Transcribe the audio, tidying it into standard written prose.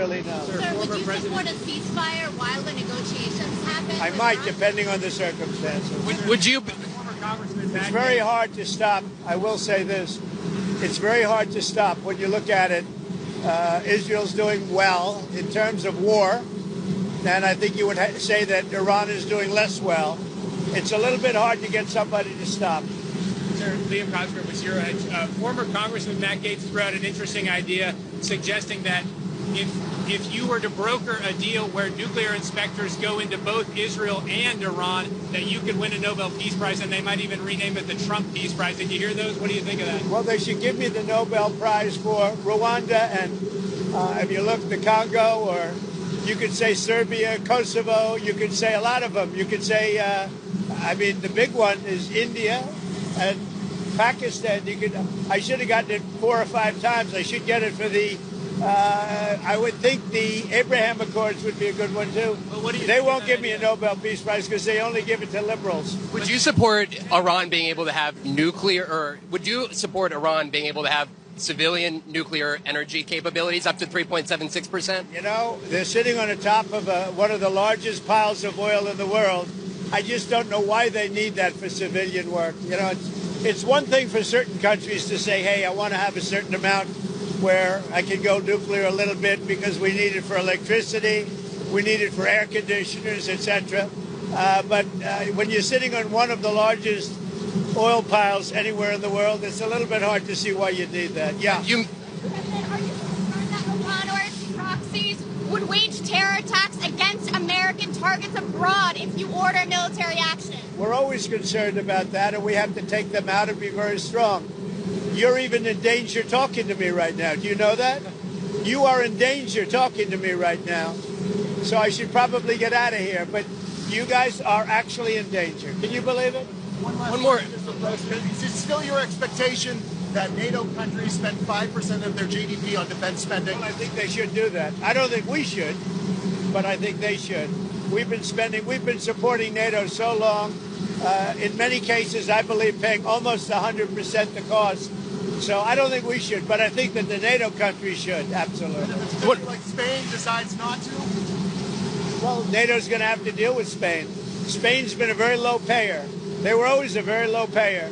Really no. Sir, would you support a ceasefire while the negotiations happen? I might, depending on the circumstances. Would you? It's very hard to stop. I will say this. It's very hard to stop. When you look at it, Israel's doing well in terms of war. And I think you would say that Iran is doing less well. It's a little bit hard to get somebody to stop. Sir, Liam Cosgrove was your former Congressman Matt Gaetz threw out an interesting idea suggesting that if you were to broker a deal where nuclear inspectors go into both Israel and Iran, that you could win a Nobel Peace Prize, and they might even rename it the Trump Peace Prize. Did you hear those? What do you think of that? Well, they should give me the Nobel Prize for Rwanda and if you look, the Congo, or you could say Serbia, Kosovo, you could say a lot of them. You could say, the big one is India and Pakistan. I should have gotten it 4 or 5 times. I should get it for the I would think the Abraham Accords would be a good one, too. Well, they won't give me a Nobel Peace Prize because they only give it to liberals. Would you support Iran being able to have nuclear, or would you support Iran being able to have civilian nuclear energy capabilities up to 3.76%? You know, they're sitting on the top of one of the largest piles of oil in the world. I just don't know why they need that for civilian work. You know, it's one thing for certain countries to say, hey, I want to have a certain amount where I can go nuclear a little bit because we need it for electricity, we need it for air conditioners, etc. But when you're sitting on one of the largest oil piles anywhere in the world, it's a little bit hard to see why you need that. Yeah. Are you concerned that Iran or its proxies would wage terror attacks against American targets abroad if you order military action? We're always concerned about that, and we have to take them out and be very strong. You're even in danger talking to me right now. Do you know that? You are in danger talking to me right now. So I should probably get out of here. But you guys are actually in danger. Can you believe it? One more. Is it still your expectation that NATO countries spend 5% of their GDP on defense spending? Well, I think they should do that. I don't think we should, but I think they should. We've been supporting NATO so long. In many cases, I believe paying almost 100% the cost. So I don't think we should, but I think that the NATO countries should, absolutely. If it's like Spain decides not to? Well, NATO's going to have to deal with Spain. Spain's been a very low payer. They were always a very low payer.